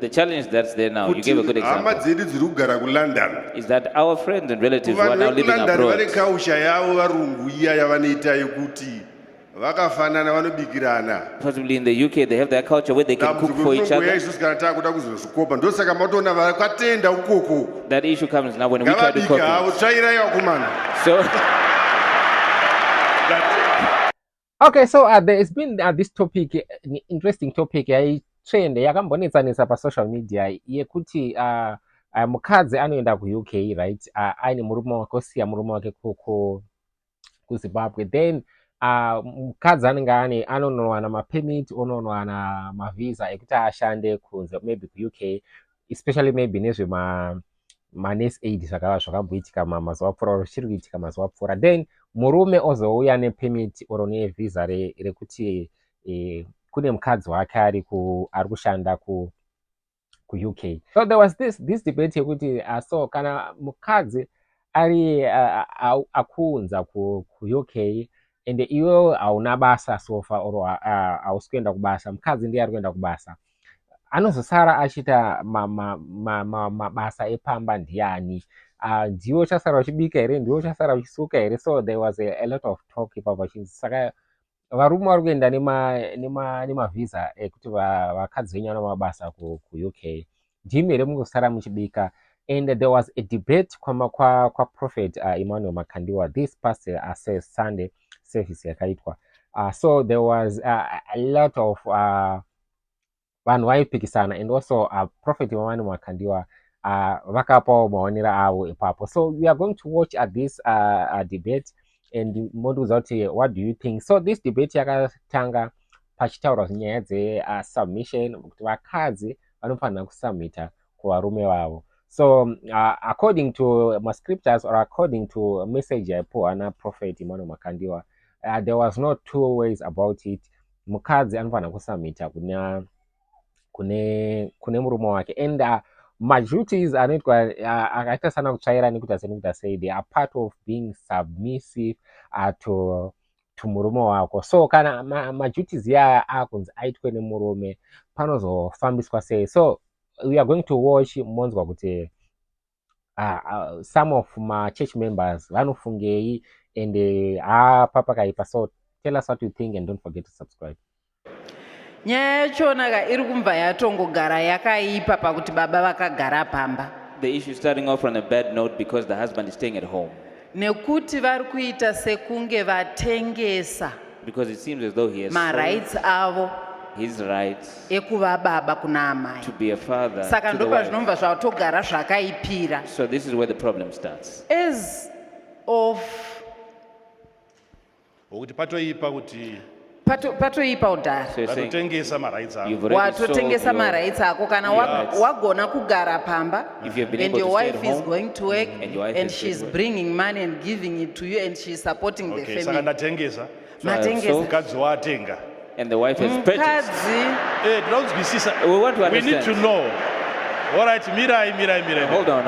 The challenge that's there now, you gave a good hama example, dzedu dziri kugara kuLondon is that our friends and relatives who are vanhu now living vekuLondon vane abroad, kausha yavo varungu iya yavanoita yekuti vakafanana vanobikirana. possibly in the UK, they have their culture where they can cook for each other. isusu kana takuda kuzozvikopa ndosaka matoona vakatenda ukoko That issue comes now when we try to ngavabika havo copy. tsvairai vakomana. So, Okay, so there's been this topic, interesting topic, trend yakambonetsanesa pa social media yekuti mukadzi anoenda ku UK, right? Aine murume wake osiya murume wake ku Zimbabwe, then mukadzi anenge anonowana mapemit, ononowana mavisa ekuti ashande kunze maybe ku UK, especially maybe nezve manurse aid zvakamboitika mazuva apfuura, zvichiri kuitika mazuva apfuura, then murume ozouya nepemit oro nevisa rekuti kune mukadzi wake ari kushanda ku UK. So there was this debate yekuti so kana mukadzi ari akuunza ku UK and iwe hauna basa sofa oro hausi kuenda kubasa, mukadzi ndiye ari kuenda kubasa, anozosara achiita mabasa epamba ndiani? Ndiwe uchasara uchibika here? Ndiwe uchasara uchisuka here? So there was a lot of talk ipapo chinzi saka varume vari kuenda nemavhisa ekuti vakadzi venyu vana mabasa ku UK, ndimi here mungosara muchibika. And there was a debate kwaProphet Emmanuel Makandiwa this past Sunday service yakaitwa. So there was a lot of vanhu vaipikisana, and also Prophet Emmanuel Makandiwa vakapawo maonero avo ipapo. So we are going to watch at this debate and mondiudza kuti what do you think. So this debate yakatanga pachitaurwa nyaya submission, kuti vakadzi vanofanira kusubmita kuvarume vavo. So according to my scriptures, or according to a message yaipuwa naProphet Emmanuel Makandiwa, there was no two ways about it. Mukadzi anofanira kusubmita kune murume wake, and my duties anoitwa akaita sana kutsvaira nekuti sei, they are part of being submissive to murume wako. So kana my duties ya akunzi aitwe nemurume panozofambiswa sei? So we are going to watch monzwa kuti some of my church members vanofungei and papakaipa. So tell us what you think and don't forget to subscribe. Nyaya yachonaka iri kumva yatongogara yakaipa pakuti baba vakagara pamba. the issue is starting off on a bad note because the husband is staying at home. Nekuti vari kuita sekunge vatengesa Because it seems as though he has marights avo his rights ekuva baba kuna amai. to be a father Saka to the ndopa wife. zvinomva zvatogara zvakaipira. So this is where the problem starts. As of Ukuthi patoipa kuti patoipa udhara. So you're saying vatotengesa marights avo. you've already sold Watotengesa your marights ako kana rights. wagona kugara pamba If you've been and able your to stay wife at is home, going to work and your wife and is she's at work. bringing money and giving it to you and she's supporting the Okay, saka family. ndatengesa. So I have Matengesa. sold, Mukadzi watenga. and the wife has purchased. Mukadzi Tinonzwisisa. We want to We need understand. to know. All right, mirai. Hold on.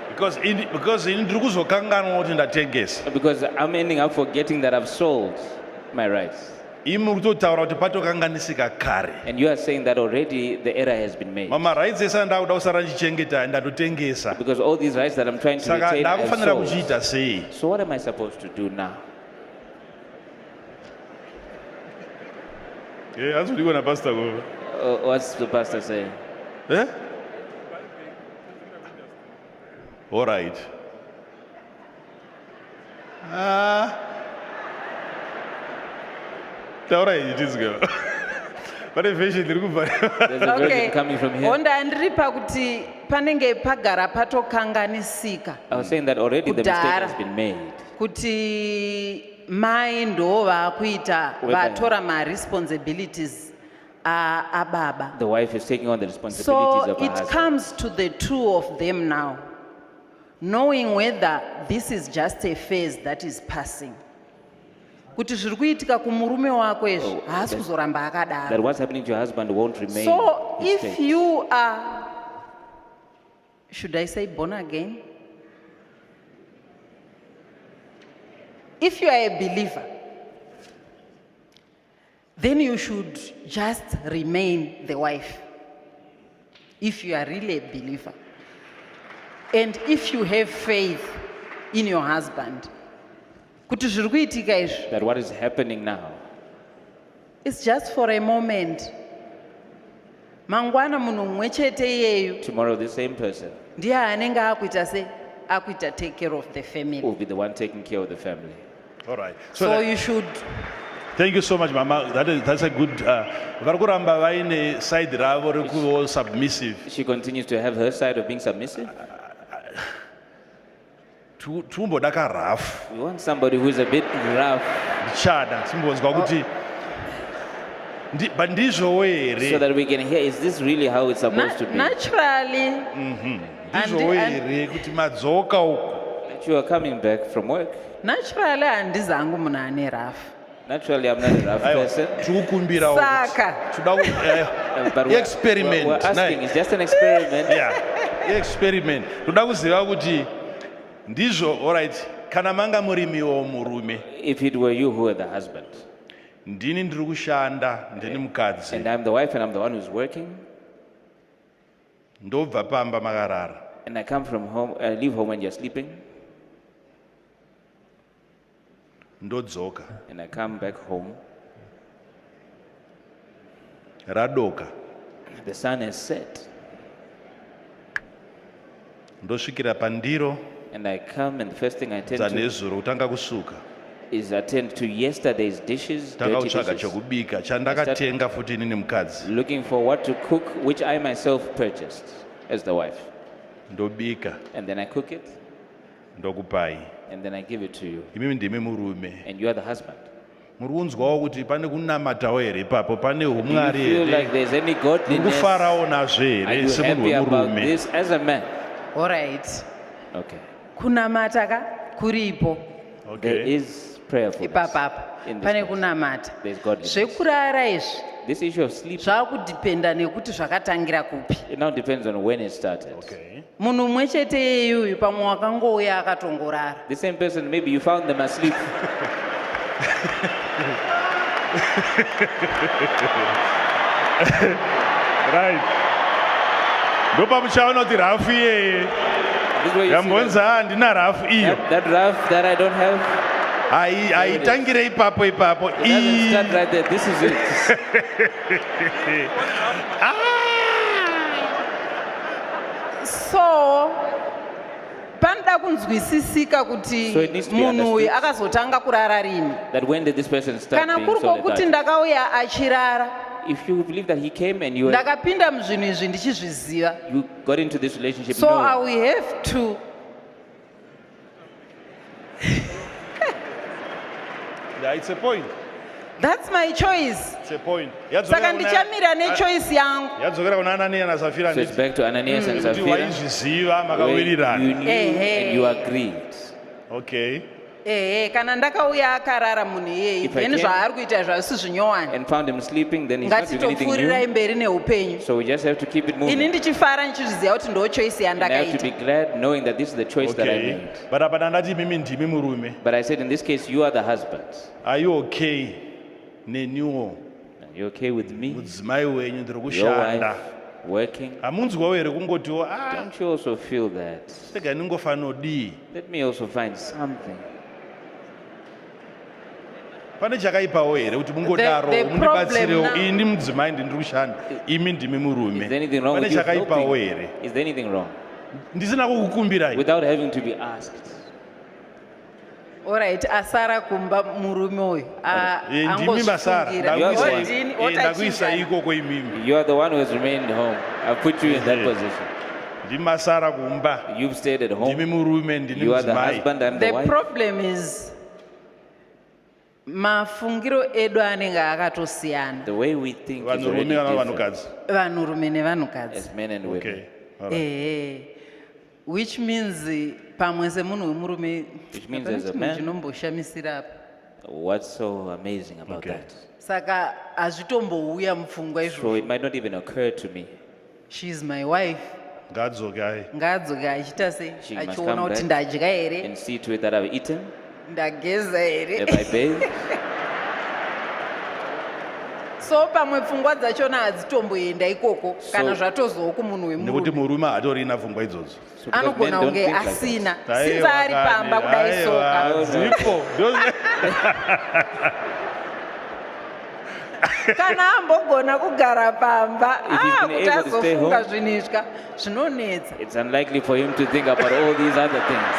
Because ndiri kuzokanganwa kuti ndatengesa. Because I'm ending up forgetting that I've sold my rights. Imi muri kutotaura kuti patokanganisika kare. And you are saying that already the error has been made. Mama rights esa ndakuda kusara ndichengeta ndatotengesa. Because all these rights that I'm trying to Saka retain, I've ndakufanira sold. kuchiita sei? So what am I supposed to do now? Hazvudikwa napastor ko. What's the pastor saying? Eh? All right. Taura it is go. But if vision ndiri kubva. There's a version okay coming from here. honda ndiri pakuti panenge pagara patokanganisika I was saying that already the mistake Kudhara. has been made. kuti mai ndo vakuita Whereby- vatora ma-responsibilities ababa. The wife is taking on the responsibilities So of her it husband. comes to the two of them now, knowing whether this is just a phase that is passing. Kuti zviri kuitika kumurume wako izvi haasi kuzoramba That akadaro. what's happening to your husband won't remain. So his if state. you are, should I say born again? if you are a believer, then you should just remain the wife. If you are really a believer. And if you have faith in your husband, kuti zviri kuitika izvi, That what is happening now, it's just for a moment. Mangwana munhu mumwe chete iyeyu tomorrow the same person ndiye anenge akuita take care of the family. will be the one taking care of the family. All right. So that- you should, Thank you so much, Mama. That's a good. Varikuramba vaine side ravo rekuva submissive. She continues to have her side of being submissive. Tumbo daka rough. We want somebody who is a bit rough Chada. Simbonzwa kuti. But ndizvo here. so that we can hear, is this really how it's supposed to be? naturally, Ndizvo here kuti madzoka uko. That you are coming back from work. naturally handizangu munhu ane rafu. Naturally, I'm not a rough person. Tikukumbira uko. Saka. But Experiment. we're asking, it's just an experiment. Yeah. Experiment. Toda kuziva kuti ndizvo, all right. Kana manga murimiwo murume. If it were you who were the husband, Ndini ndiri kushanda, ndini mukadzi. and I'm the wife and I'm the one who's working, Ndobva pamba makarara. and I come from home, I leave home when you're sleeping, Ndodzoka. and I come back home, Radoka. the sun has set, Ndosvikira pandiro and I come, and the first thing I tend to dzanezuro kutanga kusuka. is attend to yesterday's dishes, Tanga dirty kutsvaga dishes, chokubika chandakatenga futi inini mukadzi. looking for what to cook, which I myself purchased as the wife. Ndobika, And then I cook it, ndokupai. and then I give it to you, Imimi ndimi murume. and you are the husband. Muri kunzwawo kuti pane kunamatawo here ipapo, pane Do you umwari feel here. like there's any godliness? Mukufarawo nazvo Are here you semunhu happy about wemurume. this as a man? All right. Okay. Kunamata ka kuripo There Okay. is prayerfulness ipapapa. in this Pane place. kunamata. There's godliness. Zvekurara izvi This issue of sleep, zvakudhipenda nekuti zvakatangira kupi. it now depends on when it started. Okay. Munhu mumwe chete iyeyuyu pamwe wakangouya akatongorara. The same person, maybe you found them asleep. Right. Ndopamuchaona kuti rafu iyeye. This is where you see Yambonza handina rafu iyo. that rough that I don't have, Haitangire ipapo ipapo. it doesn't start right there. This is it. So panoda kunzwisisika kuti So it needs to be munhu uyu understood. akazotanga kurara rini. That when did this person start Kana being kuri so kwokuti lethargic? ndakauya achirara, If you believe that he came and you ndakapinda muzvinhu izvi ndichizviziva. you got into this relationship, So I no, will have to Yeah, it's a point. That's my choice. It's a point. Saka ndichamira nechoice yangu. Yadzokera kuna Anania naSafira so it's back to Ananias and kuti Sapphira. waizviziva Where makawirirana. you knew and you agreed. Okay. Kana ndakauya akarara munhu iyeyi, If I then came- zvaari kuita zvavisi zvinyowani. And found him sleeping, then he's not doing anything Ngatitopfuurirai new. mberi neupenyu. So we just have to keep it Ini moving. ndichifara ndichizviziva kuti ndo choice And I have to be yandakaita. glad knowing that this is the choice that I Okay. made. But apa ndandati mimi ndimi murume. But I said, in this case, you are the husband. Are you okay nenyuwo Are you okay with me, mudzimai wenyu ndiri your kushanda? wife, working? Hamunzwawo here kungotiwo Don't you also feel that? sega ndingofanira dii. Let me also find something. Pane chakaipawo here kuti mungodaro The problem mundibatsirewo now- ini ndi mudzimai ndiri kushanda imi ndimi Is murume. there anything wrong Pane with you chakaipawo helping? here Is there anything wrong? ndisina kukukumbirai. Without having to be asked. Alright, asara kumba murume uyu. Ndimi Masara ndakuisa Angozvifungira. ikoko imimi. You are the one who has remained home. I've put you in that position. Ndimi Masara kumba. You've stayed at Ndimi home. murume ndini You are the mudzimai. husband, I'm the The wife. problem is mafungiro edu anenge akatosiyana. The way we think is Vanhurume already kana different vanhukadzi. Vanhurume nevanhukadzi. as men and women. Okay. All right. Which means pamwe semunhu wemurume Which means hapana as a chinhu man- chinomboshamisira apa. What's so amazing about Okay. that? Saka hazvitombouya mupfungwa So izvo. it might not even occur to me. She is my wife. Ngadzoke hai. Ngaadzoke achiita sei She must achiona come kuti back ndadya here. and see to it that I've eaten. ndageza here. Have I bathed? So pamwe pfungwa dzachona hadzitomboenda ikoko kana zvatozowo kumunhu nekuti wemurume murume hatorina pfungwa idzodzo. So because men anogona don't kunge think like that. asina Aiwa, since ari pamba kudai aiwa, soka zipo. kana ambogona kugara pamba If he's been kuti able to stay azofunga home, zvinhu izva zvinonetsa. It's unlikely for him to think about all these other things.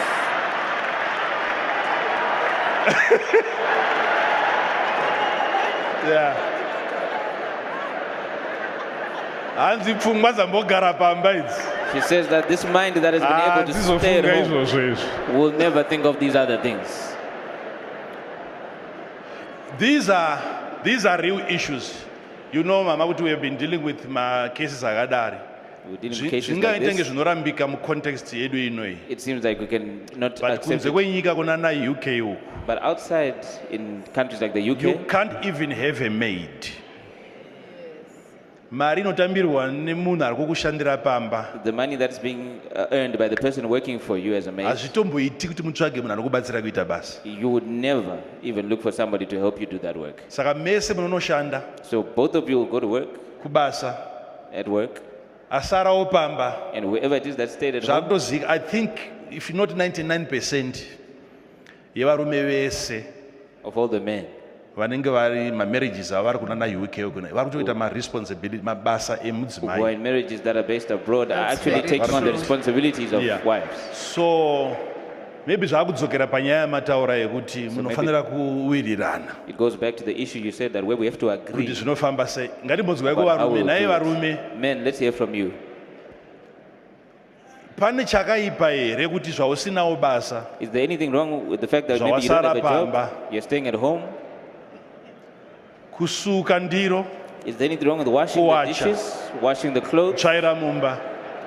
Yeah. Hanzi pfungwa dzambogara pamba idzi. She says that this mind that has been able to stay at Hadzizofunga home izvozvo izvi. will never think of these other things. These are real issues. You know, Mama, we have been dealing with cases akadari. We're dealing with cases like Zvingaitenge this. zvinorambika mucontext yedu inoi. It seems like we can not But accept kunze it. kwenyika kuna na UK uku. But outside, in countries like the You UK, can't even have a maid. Mari inotambirwa nemunhu ari kukushandira pamba. the money that's being earned by the person working for you as a maid, Hazvitomboiti kuti mutsvage munhu anokubatsira kuita basa. you would never even look for somebody to help you do that work. Saka mese munonoshanda So both of you will go to work, kubasa at work, asarawo pamba. and whoever it is that stayed at home, Zvakutozika, I think if not 99% yevarume vese of all the men vanenge vari mamarriages avari kuna na UK kuna vari kutoita maresponsibility mabasa who are emudzimai. in marriages that are based abroad are That's actually very taking on the true. responsibilities of Yeah. wives. So maybe zvakudzokera panyaya yamataura yekuti munofanira kuwirirana It goes back to the issue you said that where we have to kuti agree. zvinofamba sei. Ngatimbonzwai But how kuvarume, will nai do it. varume, Men, let's hear from you. pane chakaipa here kuti zvausinawo basa Is there anything wrong with the fact that maybe you don't have a Zvawasara job, pamba. you're staying at home? kusuka ndiro, Is there anything wrong with washing the Kuwacha. dishes, washing the clothes, tsvaira mumba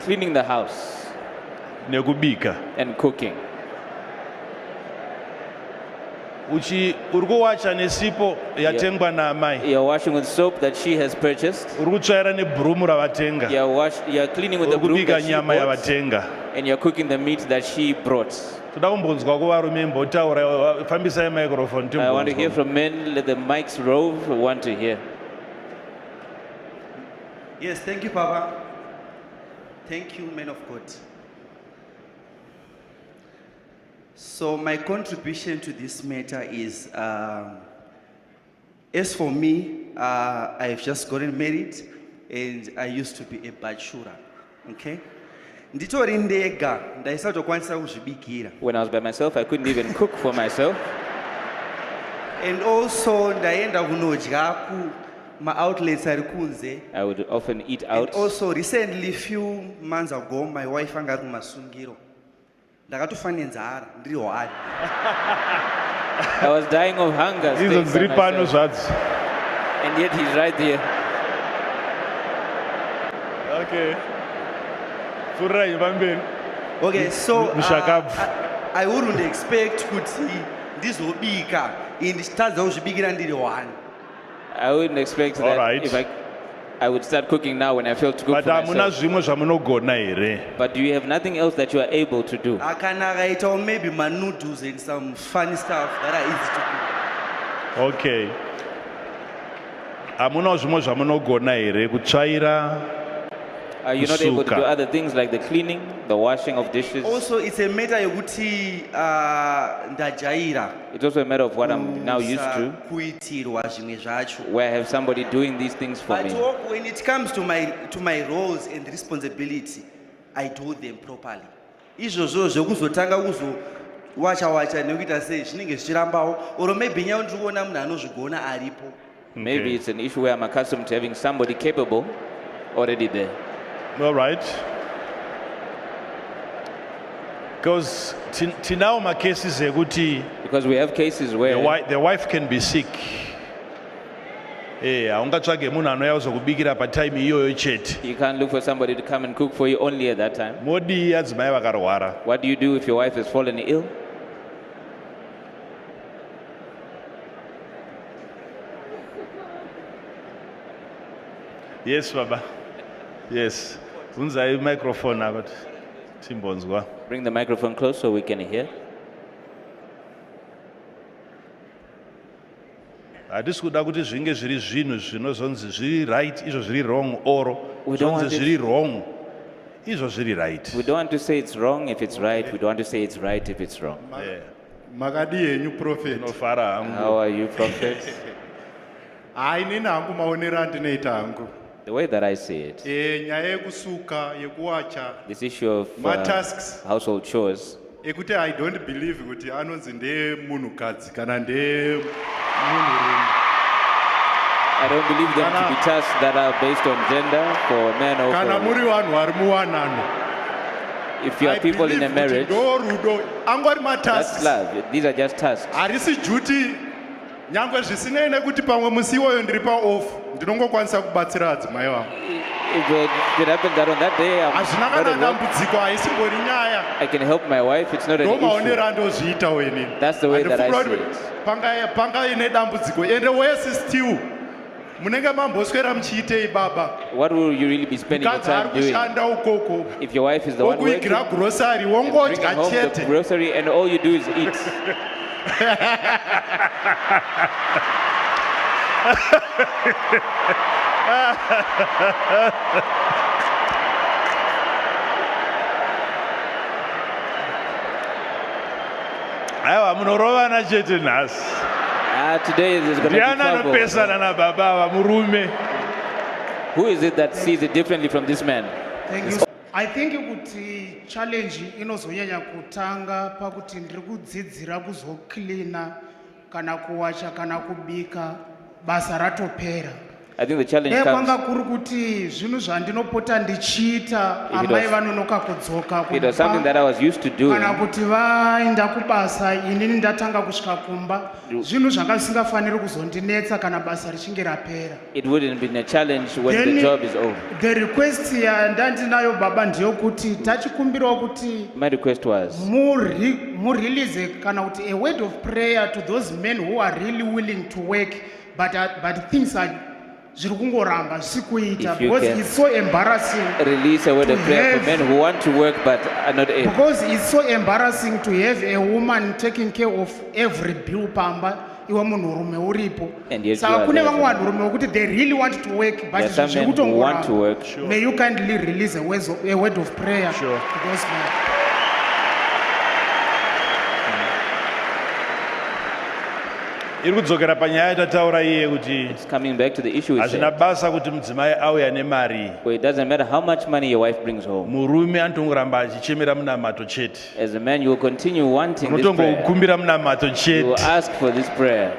cleaning the house, nekubika. and cooking? Uri kuwacha nesipo yatengwa naamai, You're washing with soap that she has purchased. uri kutsvaira nebhurumu ravatenga, You're cleaning with the uri broom kubika that she nyama bought, yavatenga. and you're cooking the meat that she brought. Toda kumbonzwa kuvarume mbotaura, fambisai microphone I want to hear timbonzwa. from men. Let the mics rove. We want to hear. Yes, thank you, Papa. Thank you, men of God. So my contribution to this matter is, as for me, I've just gotten married and I used to be a bachelor, okay? Nditori ndega, ndaisatokwanisa kuzvibikira. When I was by myself, I couldn't even cook for myself. And also ndaenda kunodya ma-outlets ari kunze. I would often eat And out. also recently, few months ago, my wife anga ari kumasungiro. Ndakatofa nenzara, ndiri hwari. I was dying of hunger, Izvo staying by dziri pano myself. zvadzo. And yet he's right there. Okay. Pfuurai pamberi. Okay, so Mushakabu. I wouldn't expect kuti ndizobika nditadza kuzvibikira ndiri one. I wouldn't expect All that right. if I would start cooking now when I failed to cook But for hamuna myself. zvimwe zvamunogona here. But do you have nothing else that you are able to do? Kana akaitawo maybe ma-noodles and some funny stuff that are easy to cook. Okay. Hamuna zvimwe zvamunogona here kutsvaira. Are you not able to Kusuka. do other things like the cleaning, the washing of dishes? Also, it's a matter yokuti ndajaira It's also a matter of what I'm now used to, kuitirwa zvimwe zvacho. where I have somebody doing these things for But me. when it comes to my roles and responsibility, I do them properly. Izvozvo zvekuzotanga kuzowacha nekuita sei zvinenge zvichirambawo, or maybe nyaya ndiri kuona munhu anozvigona aripo. Maybe Okay. it's an issue where I'm accustomed to having somebody capable already there. All right. Because tinawo macases ekuti Because we have cases where the wife can be sick. Haungatsvage munhu anouya kuzokubikira patime iyoyo chete. you can't look for somebody to come and cook for you only at that time. Modii adzimai vakarwara. What do you do if your wife has fallen ill? Yes, Baba. Yes. Unzai microphone apa timbonzwa. Bring the microphone close so we can hear. hatisi kuda kuti zvinge zviri zvinhu zvinozonzi zviri right izvo zviri wrong, oro We don't want zvonzi zviri wrong izvo zviri right. We don't want to say it's wrong if it's right. We don't want to say it's right if it's wrong. Makadi yenyu prophet. Nofara hangu. How are you, prophet? Inini hangu maonero andinoita hangu. The way that I see it, Nyaya yekusuka, yekuwacha, this issue of matasks. household chores, Ekuti I don't believe kuti anonzi ndemunhukadzi kana ndemunhurume. I don't believe them to be tasks that are based on gender for men or Kana for muri vanhu vari muwanano. if you are people in a marriage. Ndorudo angori That's matasks. love. These are just tasks. Harisi duty nyangwe zvisinei nekuti pamwe musi iwoyo ndiri paoff ndinongokwanisa kubatsira adzimai vangu. If it happened that on that day Hazvina I'm kana not at work, dambudziko haisimbori nyaya. I can help my wife. It's not an issue. Ndomaonero andozviita wenini. That's the way that I see it. Panga ine dambudziko ende wese still munenge mamboswera muchiitei baba. What will you really be spending your Mukadzi ari time doing? kushanda ukoko. If your wife is the one working, Okuigira grocery bringing wongodya home the chete. grocery and all you do is eat. Aiwa munorovana chete nhasi. Today there's going to be Ndiani trouble. anopesana nababa ava murume? Who is it that sees it differently from this man? Thank you. I think kuti challenge inozonyanya kutanga pakuti ndiri kudzidzira kuzocleana kana kuwacha kana kubika basa ratopera. I think the challenge Kwanga comes. kuri kuti zvinhu zvandinopota ndichiita If it amai was- vanonoka kudzoka It was something that I was used to doing. kana kuti vaenda kubasa inini ndatanga kusvika kumba zvinhu zvanga zvisingafaniri kuzondinetsa kana basa richinge rapera. It wouldn't have been a challenge when Then the job is over. The request yandandinayo baba ndeyokuti tachikumbirawo kuti My request was murelease kana kuti a word of prayer to those men who are really willing to work but things are zviri kungoramba zvisikuita If you because can it's so embarrassing release a word of to prayer for have- men who want to work but are not able. because it's so embarrassing to have a woman taking care of every bill pamba iwe munhurume uripo And yet you saka are kune there vamwe as a vanhurume vokuti they really want to work but There are some zviri men who want to work. kutongoramba. May you kindly release a word of prayer Sure. to those men. Iri kudzokera panyaya yatataura iye kuti It's coming back to the issue we hazvina said. basa kuti mudzimai auya nemari. Where it doesn't matter how much money your wife brings home. Murume anotongoramba achichemera munamato chete. As a man, you will continue wanting this prayer. Unotongokumbira munamato You will chete. ask for this prayer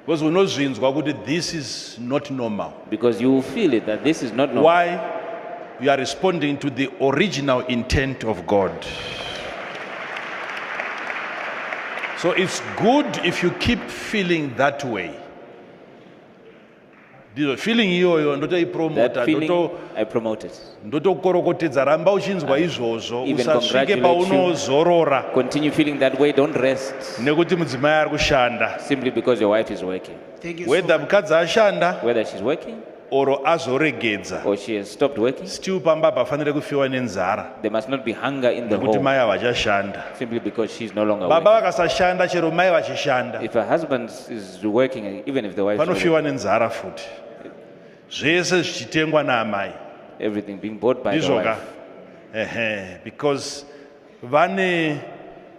Because unozvinzwa kuti this is not normal. because you will feel it that this is not normal. Why? You are responding to the original intent of God. So it's good if you keep feeling that way. Ndizo feeling iyoyo ndotoipromota That feeling, I promote it. ndotokorokotedza ramba uchinzwa izvozvo Even usasvike congratulate you. paunozorora Continue feeling that way. Don't rest nekuti mudzimai ari kushanda. simply because your wife is working. Thank you so Whether much. mukadzi ashanda Whether she's working oro azoregedza, or she has stopped working, still pamba pafanire kufiwa nenzara there must not be hunger in the nekuti home mai havachashanda. simply because she's no longer Baba working. vakasashanda chero mai vachishanda If her husband is working, even if the wife is working, panofiwa nenzara futi. Zvese zvichitengwa naamai. everything being bought by the Ndizvoka. wife. Because vane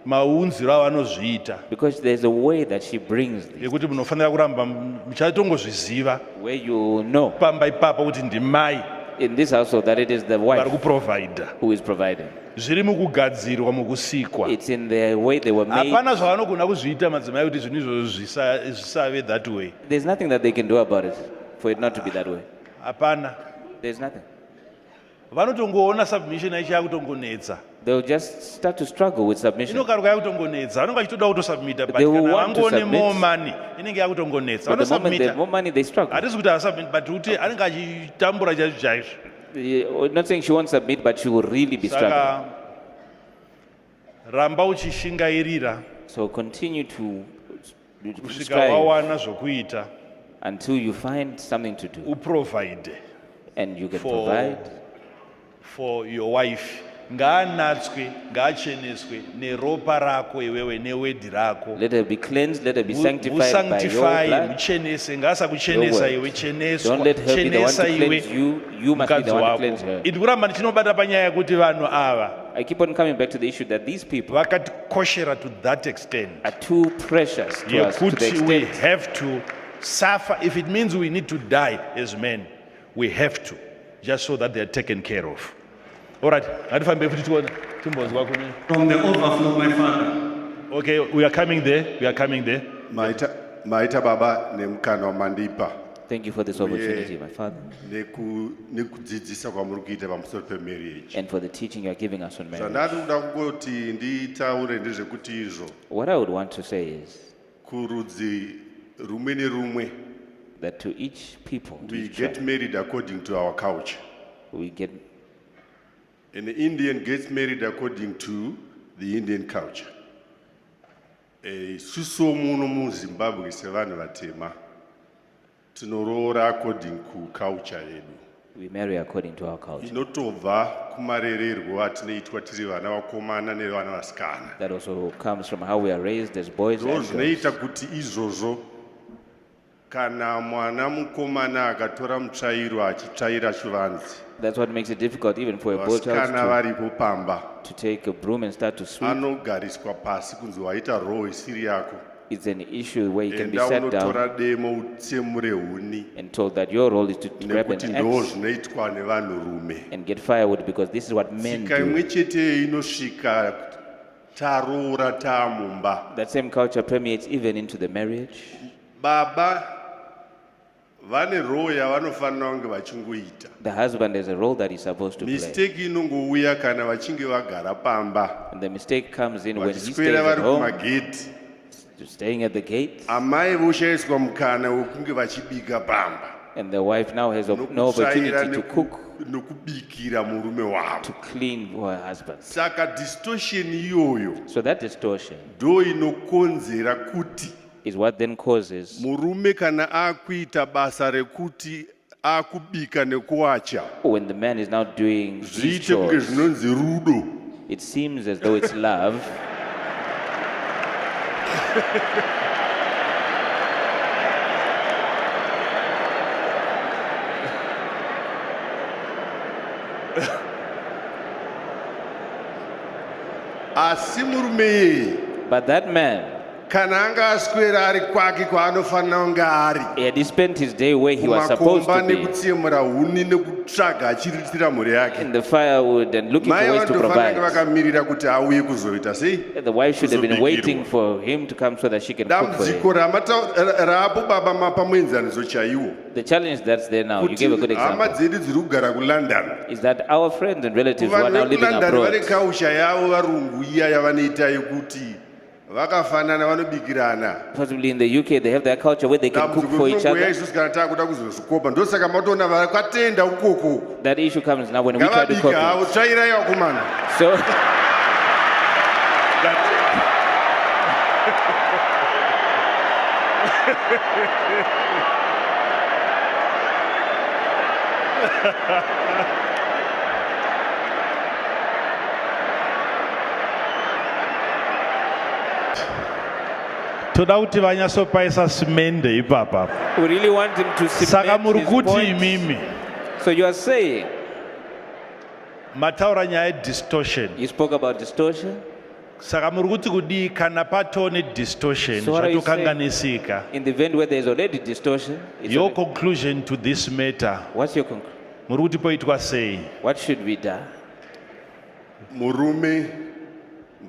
maunziro avanozviita Because there's a way that she brings this, ekuti munofanira kuramba muchatongozviziva where you know pamba ipapo kuti ndimai in this household that it is the vari wife kuprovhaidha. who is providing. Zviri mukugadzirwa, mukusikwa. It's in the way they were made. Hapana zvavanogona kuzviita madzimai kuti zvinhu izvozvo zvisave that way. There's nothing that they can do about it for it not to be that way. Hapana. There's nothing. Vanotongoona submission ichakutongonetsa. They'll just start to struggle with submission. Inokaruka yakutongonetsa. Vanonga vachitoda kutosubmita but They will kana want to vangone submit. more money inenge yakutongonetsa. But the moment they have Vanosubmita. more money, they struggle. Hatisi kuti havasubmit but kuti anenge achitambura chaizvo chaizvo. We're not saying she won't submit, but she will really be struggling. Saka ramba uchishingairira So continue to kusvika strive wawana zvokuita until you find something to do. uprovide And you can For- provide for your wife ngaanatswe ngaacheneswe neropa rako iwewe newedhi rako. Let her be cleansed, let her be sanctified by your Musanctify, blood. muchenese, ngasakuchenesa Your iwe, word. cheneswa, Don't let her be the one to chenesa iwe, cleanse you, you must be the mukadzi one to wako. cleanse her. Ndikuramba ndichinobata panyaya yekuti vanhu ava I keep on coming back to the issue that these people vakatikoshera to that extent are too precious to us, to the yekuti we extent have to suffer. If it means we need to die as men, we have to, just so that they are taken care of. All right, ngatifambe futhi tione timbonzwa kune. From the overflow, my father. Okay, we are coming there. We are coming there. maita baba nemukana wamandipa thank you for this opportunity, my Father, nekudzidzisa kwamuri kuita pamusoro pemarriage. and for the teaching you are giving us on marriage. Zvandari kuda kungoti nditaure ndezvekuti izvo What I would want to say is kurudzi rumwe nerumwe that to each people, to we each get tribe, married according to our culture. we get An Indian gets married according to the Indian culture. Suso muno mu Zimbabwe sevanhu vatema tinoroora according to culture yedu. we marry according to our culture. Inotobva kumarererwo atinoitwa tiri vana vakomana nevana vasikana. That also comes from how we are raised as boys and girls. Zvinoita kuti izvozvo kana mwana mukomana akatora mutsvairo achitsvaira chivanzi. That's what makes it difficult even for a boy Vasikana child varipo pamba. to take a broom and start to sweep. Anogariswa pasi kunzi waita roho isiri yako. It's an issue where you can be Enda sat down unotora demo utsemure huni. and told that your role is to grab Nekuti an ndo axe zvinoitwa nevanhurume. and get firewood, because this is what men Tsika do. imwe chete inosvika taroora taamumba. That same culture permeates even into the marriage. Baba vane roho yavanofanira kunge vachingoita. The husband has a role that he's supposed to play. Mistake inongouya kana vachinge vagara pamba. And the mistake comes in when he stays Vachiswera at vari home, kumageti. staying at the gate, Amai voshayiswa mukana wokunge vachibika pamba. and the wife now has no opportunity to cook, nokubikira murume wavo. to clean for her husband. Saka distortion iyoyo So that distortion ndo inokonzera kuti is what then causes murume kana akuita basa rekuti akubika nekuwacha when the man is now doing these zviite kunge chores, zvinonzi rudo. it seems as though it's love. Asi murume iyeye But that man, kana anga aswera ari kwake kwaanofanira kunge ari had he spent his day where he was supposed kumakomba to be, nekutsemura huni nekutsvaga achiriritira mhuri yake, in the firewood and looking for mai ways to vanofanira kunge provide, vakamirira kuti auye kuzoita sei. the wife should have been Kuzobikirwa. waiting for him to come so that she can cook for Dambudziko him. rapo baba mapa muenzaniso chaiwo The challenge that's there now, you gave a good kuti hama example, dzedu dziri kugara kulondon, is that our friends and relatives who are vanhu now living vekulondon vane abroad, kausha yavo varungu iya yavanoita yekuti vakafanana vanobikirana. possibly in the UK, they have their culture where they can cook for each Dambudziko other. isusu kana takuda kuzozvikopa ndosaka matoona vakatenda ukoko That issue comes now when we try to ngavabike havo, copy. tsvairai vakomana. So, toda kuti vanyatsopaisa simende ipapa. we really want him to Saka cement muri his kuti point. imimi So you are saying, mataura nyaya yedistortion. you spoke about distortion. Saka muri kuti kudii kana patoo nedistortion So what are you zvatokanganisika. In the event where there is already distortion, it's Your already- conclusion to this matter, what's your conclusion? muri kuti poitwa sei? What should be done? Murume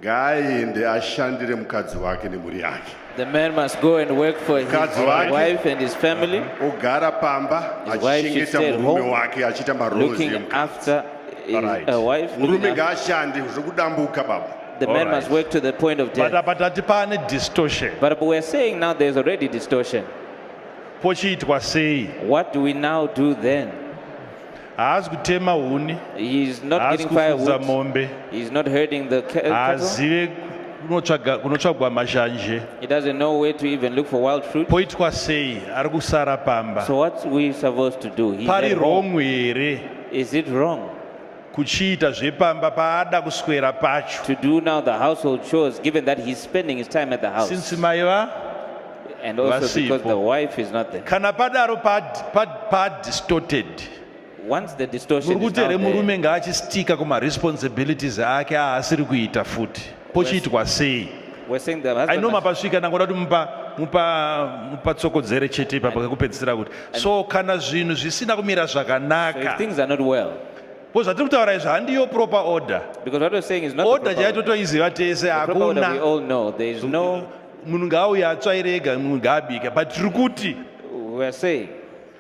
ngaaende ashandire mukadzi wake nemhuri yake. The man must go and work for his Mukadzi wake. wife and his family, Ogara pamba His wife should achichengeta stay at murume home, wake achiita marozi looking emukadzi. after his Alright. wife. Murume looking after- ngaashande zvokudambuka baba. The man Alright. must work to the point of death. But patati pane distortion. But we're saying now there's already distortion. Pochiitwa sei? What do we now do then? Haasi kutema huni, He's not haasi getting kufudza firewood. mombe, He's not herding the cattle. haazive kunotsvagwa mashanje. He doesn't know where to even look for wild fruit. Poitwa sei? Ari kusara pamba. So what we supposed to do? He's Pari at home. wrong here. Is it wrong? kuchiita zvepamba paada kuswera pacho. to do now the household chores, given that he's spending his time at the house. Since maiva And also because Vasipo. the wife is not there. kana padaro distorted. Once the distortion Muri is kuti now here there, murume ngaachistika kuma-responsibilities ake aasiri kuita futi. Pochiitwa sei? we're saying the I know husband mapasvika nangoda kuti mupatsokodzere chete ipapo kekupedzisira kuti so kana zvinhu zvisina kumira so if zvakanaka things are not well, ko zvatiri kutaura izvi handiyo proper order. because what we're saying is not Order the proper order. chaitotoiziva tese The proper order we hakuna all know. There is no, munhu ngaauya atsvaire ega munhu ngaabika but tiri kuti we're saying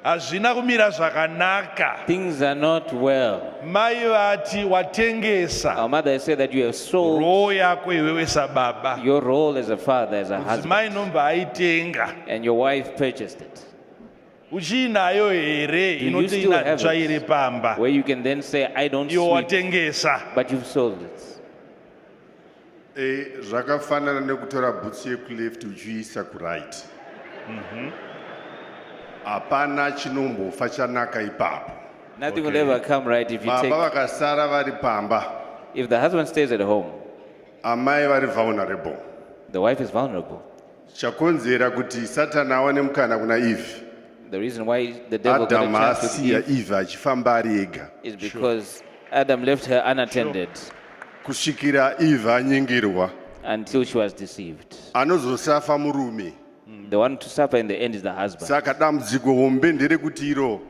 hazvina kumira zvakanaka. things are not well. Mai vati watengesa Our mother has said that you have sold roho yako iwewe sababa, your role as a father, as a husband, mudzimai nombva aitenga and your wife purchased it. uchiinayo here Do you inoti still have inatsvaire it? pamba Where you can then say, I don't iwo sweep, watengesa. but you've sold it. Zvakafanana nekutora bhutsu yekuleft uchiisa kuright. Hapana chinombofa chanaka ipapo. Nothing will ever come right if you Baba take, vakasara vari pamba, if the husband stays at home, amai vari vulnerable. the wife is vulnerable. Chakonzera kuti Satani awane mukana kuna Eve. The reason why the devil got a Adam chance with asiya Eve Eve achifamba ari ega. is because Adam left her unattended Kusvikira Eve anyengirwa. until she was deceived. Anozosafa murume. The one to suffer in the end is the husband. Saka dambudziko hombe nderekuti iro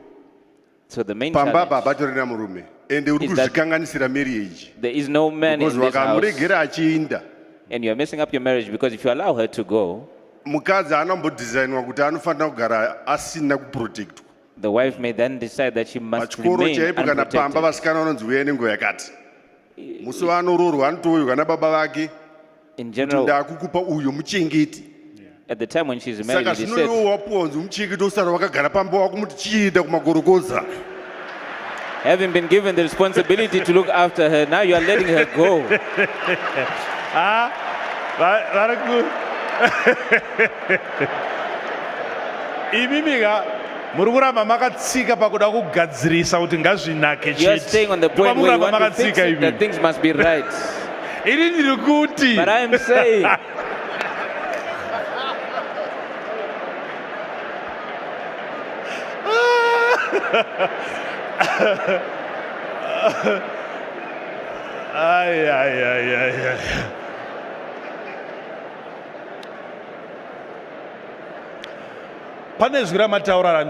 So the main pamba challenge, batorina murume. Ende uri is that kuzvikanganisira marriage. there is no man Because in this house, wakamuregera achiinda. and you're messing up your marriage because if you allow her to go, Mukadzi anambodesignwa kuti anofanira kugara asina kuprotectwa. the wife may then decide that she must Pachikoro remain chaipo kana pamba unprotected. vasikana vanonzi uyai nenguva yakati. Musi vanororwa anotouywa kana baba vake. In Kuti general, ndakukupa uyo muchengeti. at the time when she's married, Saka he zvino said, iwo wapuwa kunzi muchengeti osara wakagara pamba wako muti chienda kumagorokoza. having been given the responsibility to look after her, now you are letting her go. vari ku imimika muri kuramba makatsika pakuda kugadzirisa kuti ngazvinake You are staying on the point where you want to fix it, that things must be right. ini ndiri kuti But I am saying, Ai, ai, ai, ai, ai. Pane zwi ramataura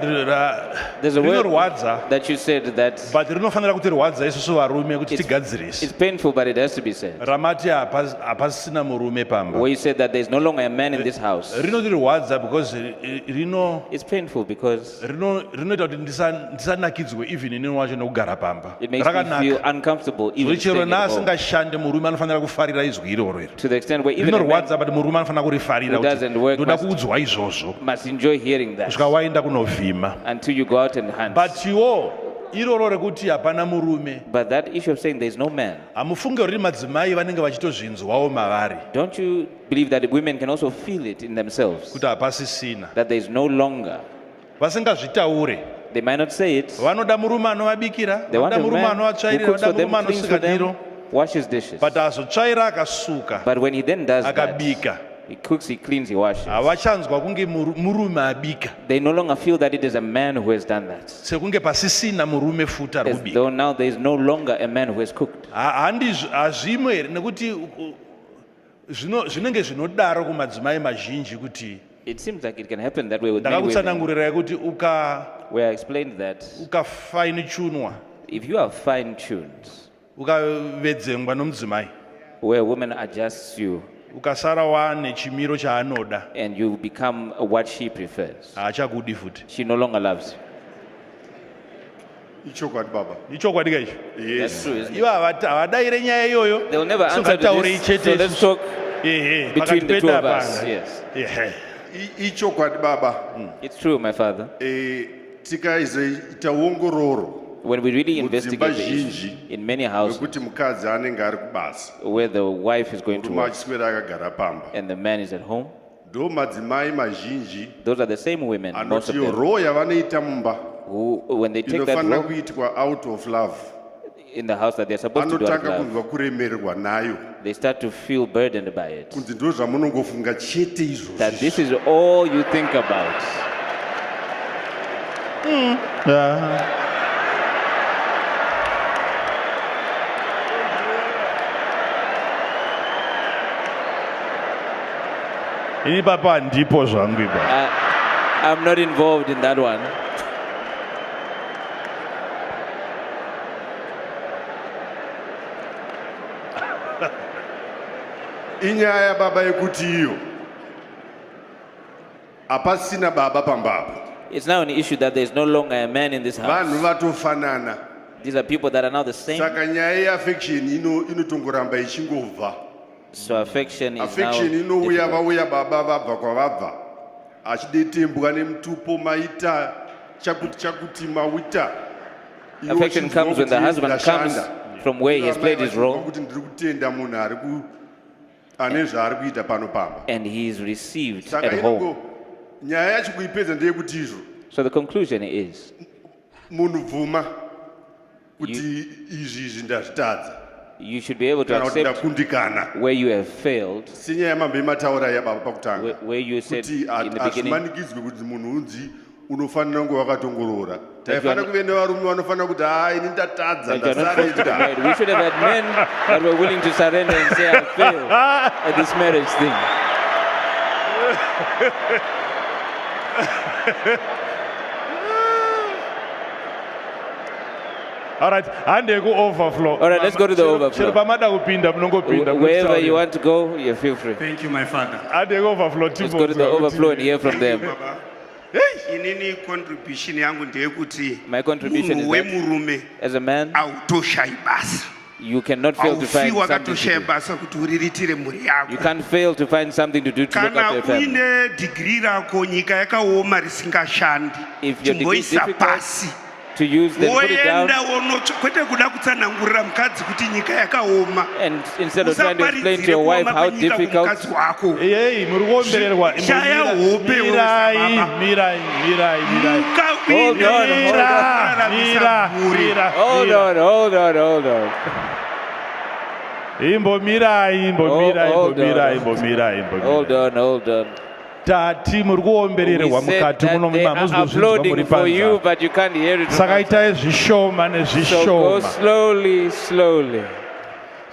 there's a word rinorwadza that you said that but rinofanira kuti rwadza isusu varume kuti it's tigadzirise painful, but it has to be said. ramati hapasisina murume pamba Where you said that there's no longer a man in this house. rinotirwadza because It's painful because rinoita kuti ndisanakidzwe even inini wacho nekugara pamba it makes me feel uncomfortable even chero staying at home. naasingashande murume anofanira kufarira izwi iroro iri To the extent where even a man rinorwadza but murume anofanira kurifarira who doesn't work ndoda must- kuudzwa izvozvo must enjoy hearing that kusvika waenda kunovhima until you go out and hunt. but iwo iroro rekuti hapana murume But that issue of saying there's no man, hamufunge kuti madzimai vanenge vachitozvinzwawo mavari don't you believe that women can also feel it in themselves? kuti hapasisina That there's no longer. vasingazvitaure They might not say it. vanoda murume anovabikira They want vanoda a murume man who anovatsvairira cooks vanoda for them, murume cleans for anosika ndiro them, washes dishes. but azotsvaira akasuka But when he then does that, akabika he cooks, he cleans, he washes. havachanzwa kunge murume abika They no longer feel that it is a man who has done that. sekunge pasisina murume futa As rokubika though now there is no longer a man who has cooked. hazvimo here nekuti zvinenge zvinodaro kumadzimai mazhinji kuti It seems like it can happen that way with many women. ndakakutsanangurirai kuti Where I explained that ukafaini chunwa if you are fine-tuned, ukavedzengwa nomudzimai where women adjust you ukasara wane chimiro chaanoda and you become what she prefers, haachakudi futi she no longer loves you. Ichokwadi baba. ichokwadi kaicho That's Yes. true, isn't it? ivo havadaire nyaya iyoyo They will never answer to Singataurei this. So let's chete talk ehe between the two of pakati us. pedapana. Yes. Ehe. Ichokwadi baba. It's true, my father. Tikaizoita ongororo When we really Mudzimba investigate the issue, zhinji, in many houses wekuti mukadzi anenge ari kubasa, where the wife is going to murume work achiswera akagara pamba, and the man is at home, ndo madzimai mazhinji those are the same women, most of anoti them, roho yavanoita mumba who, when they take that inofanira role, kuitwa out of love. in the house that they're supposed to do out of anotanga love, kunzwa kuremererwa nayo they start to feel burdened by it. kunzi ndo zvamunongofunga chete That this izvozvi is all you think about. Ini papa handipo zvangu ipa. I'm not involved in that one. inyaya baba yekuti iyo hapasina baba pambapo It's now an issue that there's no longer a man in this vanhu house. vatofanana These are people that are now the same. saka nyaya yeaffection inotongoramba ichingobva So affection is affection now inouya difficult. vauya baba vabva kwavabva achidetembwa nemutupo maita chakuti mauita Iwo Affection chinzwa comes when the kuti husband comes ndashanda. from where he has played his role kuti ndiri kutenda munhu ane zvaari kuita pano pamba and he is received saka at home. inongo nyaya yacho kuipedza ndeyekuti izvo So the conclusion is munhu bvuma kuti izvi ndazvitadza you should be able to kana kuti accept ndakundikana where you have failed, senyaya mambe mataura yababa pakutanga where you said kuti in the beginning hazvimanikidzwe kuti munhu unzi unofanira kunge wakatongorora That you are taifanira not- kuve nevarume vanofanira kuti ini ndatadza that you are not supposed to be ndasareita married. We should have had men that were willing to surrender and say, I failed at this marriage thing. All right, hande ku overflow. All right, let's go to the overflow. Chero pamada kupinda munongopinda. Wherever you want to go, you feel free. Thank you, my father. Hande ku overflow Let's go to the overflow and hear from them. Baba. Inini contribution yangu ndeyekuti My contribution is munhu that wemurume as a man, autoshayi basa. you cannot fail to find Aufiwa something to katoshaya do. basa kuti uriritire mhuri You yako. can't fail to find something to do to look Kana after your family. uine degree rako nyika yakaoma risingashandi. If your degree is Chimboisa difficult pasi. to use, then put it down. Woenda kwete kuda kutsanangurira mukadzi kuti nyika yakaoma. And instead of trying to explain to your wife how difficult, mukadzi wako. Hey, muri kuombererwa. Shaya hope Mirai. Muka Hold uine on, hold kuraramisa mhuri. hold on. Hold on. Tati muri kuombererwa We said mukati that muno they are mamuzvinzwa uploading muri for you, panza. but you can't hear it. Saka itai zvishoma So go nezvishoma. slowly.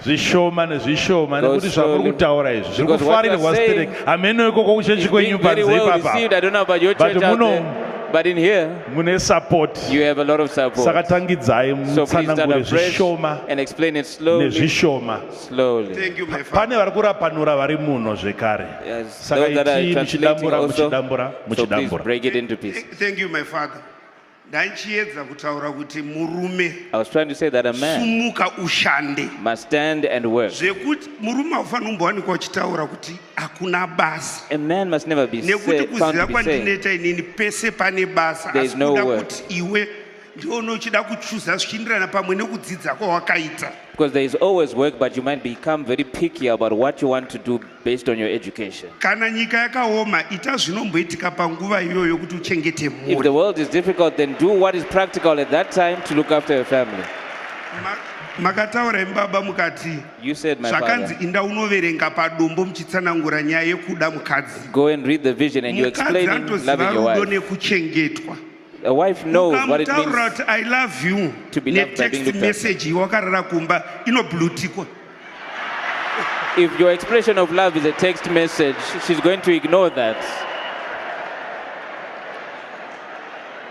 Zvishoma nezvishoma Go nekuti zvamuri slowly. kutaura izvi zviri Because what you kufarirwa are saying stereki hameno ikoko kuchechi It's kwenyu being very panze well ipapa received. I don't know about your But church out muno- there, but in here, mune support. you have a lot of support. Saka tangidzai So please start mutsanangure afresh zvishoma and explain it slowly. nezvishoma. Thank you, my Pane father. vari kurapanura vari muno zvekare. Yes, Saka those that are itii translating muchidambura also, muchidambura so please muchidambura. break it into pieces. Thank you, my father. Ndachiedza kutaura kuti murume I was trying to say that a man sumuka ushande. must stand and work. Zvekuti murume haufanira kumbowanikwa uchitaura kuti hakuna basa. A man must never be Nekuti found kuziva to be saying, kwandinoita inini pese pane basa. There is Asi no kuda work. kuti iwe ndione uchida kuchuza zvichienderana pamwe nekudzidza kwawakaita. because there is always work, but you might become very picky about what you want to do based on your education. Kana nyika yakaoma ita zvinomboitika panguva iyoyo kuti uchengete If mhuri. the world is difficult, then do what is practical at that time to look after your family. Makataura imbaba mukati You said, my zvakanzi father, inda unoverenga padombo muchitsanangura nyaya yekuda mukadzi. go and read the vision and you Mukadzi explain anotoziva loving your rudo wife. nekuchengetwa. A wife knows what it Ukamutaurira means. kuti I love you to be loved by being netext looked after. message wakarara kumba inoblutikwa. If your expression of love is a text message, she's going to ignore that.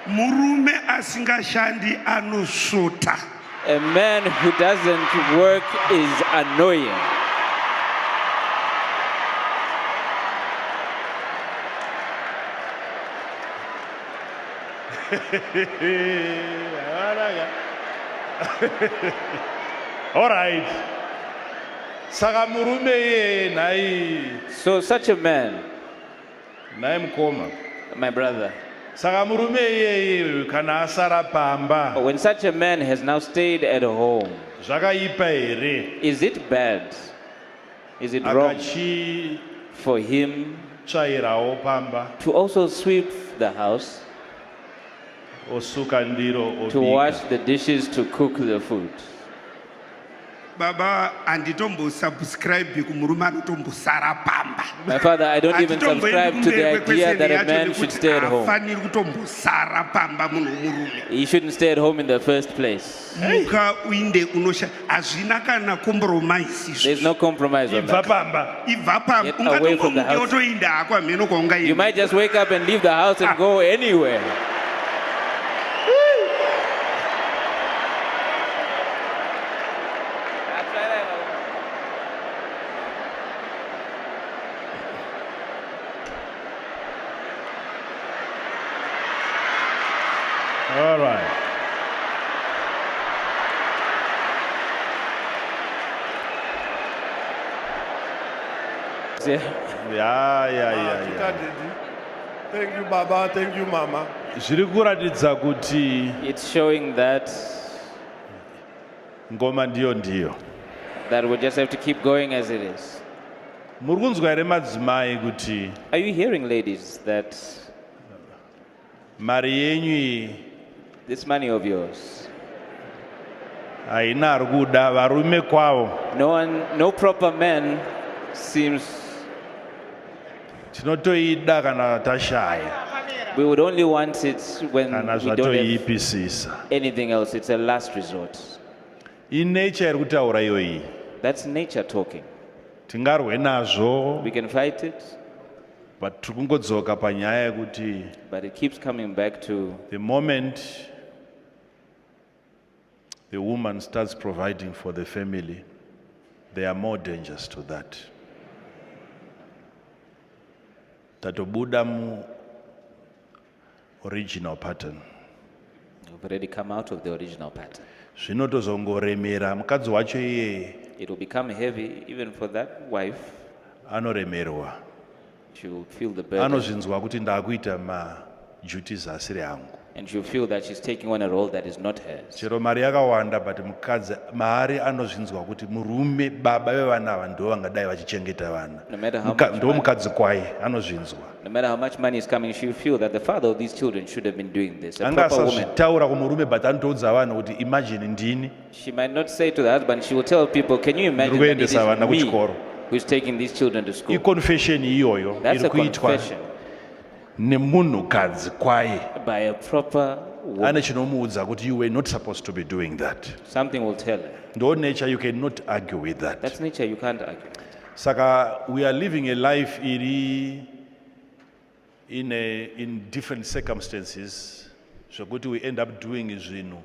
Murume asingashandi anosvota. A man who doesn't work is annoying. All right. Saka murume ye nai So such a man, mukoma. my brother, Saka murume ye kana asara pamba. when such a man has now stayed at home, Zvakaipa here. is it bad? Is it wrong Akachi for him tsvairawo pamba. to also sweep the house, Osuka ndiro to wash obika. the dishes, to cook the food? baba handitombosubscribe kumurume anotombosara pamba. My father, I don't even subscribe to the idea that a man should stay at home. Hafaniri kutombosara pamba munhu murume. He shouldn't stay at home in the first place. Muka uinde unosha hazvina kana compromise. There's no compromise on that. Ibva pamba. Get away from the house. Ungatongomuka wotoenda hako hameno kwaungaenda. You might just wake up and leave the house and go anywhere. All right. Yeah. Thank you, Baba. Thank you, Mama. Zviri kuratidza kuti It's showing that ngoma ndiyo. we just have to keep going as it is. Muri kunzwa here madzimai kuti Are you hearing, ladies, that mari yenyu iyi this money of yours, haina ari kuda varume kwavo? no proper man seems, Tinotoida kana tashaya we would only want it when kana we don't have zvatoipisisa. anything else. It's a last resort. Inature iri kutaura iyoyi. That's nature talking. Tingarwe nazvo, We can fight it, but tiri kungodzoka panyaya yekuti but it keeps coming back to the moment the woman starts providing for the family, there are more dangers to that. Tatobuda mu original pattern. we've already come out of the original pattern. Zvinotozongoremera mukadzi wacho iye It will become heavy even for that wife. anoremerwa. She will feel the burden, Anozvinzwa kuti ndakuita maduties asiri angu. and she will feel that she's taking on a role that is not hers. Chero mari yakawanda, but mukadzi maari anozvinzwa kuti murume baba vevana ava ndo vangadai vachichengeta vana. No matter how much Ndo money, mukadzi kwaye anozvinzwa. no matter how much money is coming, she will feel that the father of these children should have been doing this. A Anga proper woman. asazvitaura kumurume, but anotoudza vanhu kuti imagine ndini She might not say to the husband, she will tell people, can you imagine that it is ndikuendesa vana me kuchikoro. who's taking these children to school? Iconfession iyoyo That's iri a kuitwa confession nemunhukadzi kwaye. by a proper woman. Ane chinomuudza kuti you were not supposed to be doing that. Something will tell her. Ndo nature, you cannot argue with that. That's nature, you can't argue. Saka we are living a life iri in different circumstances, zvokuti we end up doing zvinhu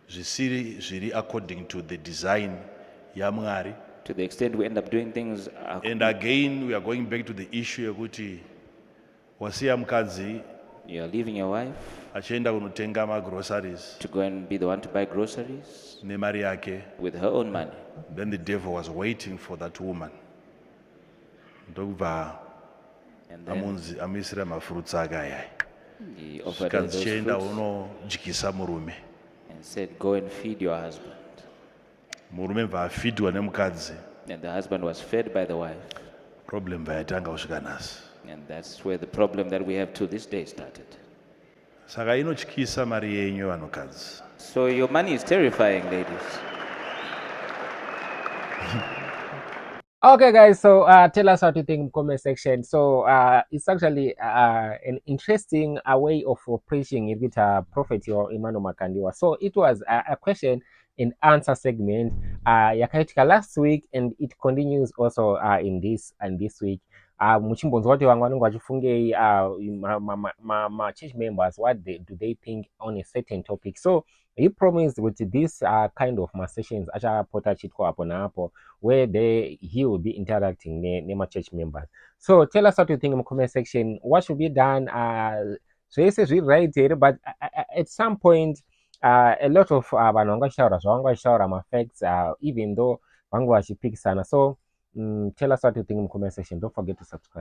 zvisiri zviri according to the design yaMwari. To the extent we end up doing things. And again we are going back to the issue yekuti wasiya mukadzi You're leaving your wife achienda kunotenga magroceries to go and be the one to buy groceries nemari yake, with her own money. then the devil was waiting for that woman. Ndokubva And then amunzi amuisira mafruits ake ayaya. he offered her those Chienda fruits unodyisa murume. and said, go and feed your husband. Murume bva afidwa nemukadzi. And the husband was fed by the wife. Problem bvayatanga kusvika nhasi. And that's where the problem that we have to this day started. Saka inotyisa mari yenyu vanhukadzi. So your money is terrifying, ladies. Okay, guys, so tell us what you think in the comment section. So it's actually an interesting way of preaching with Prophet or Emmanuel Makandiwa. So it was a question and answer segment yakaitika last week, and it continues also in this week. Muchimbonzo wati wangu wangu wachifunge my church members, what do they think on a certain topic. So he promised with this kind of sessions acha pota chitko hapo na hapo where he will be interacting with my church members. So tell us what you think in the comment section. What should be done? So he says we right here, but at some point a lot of vanhu vangashara affects even though vangu vachipick sana. So tell us what you think in the comment section. Don't forget to subscribe.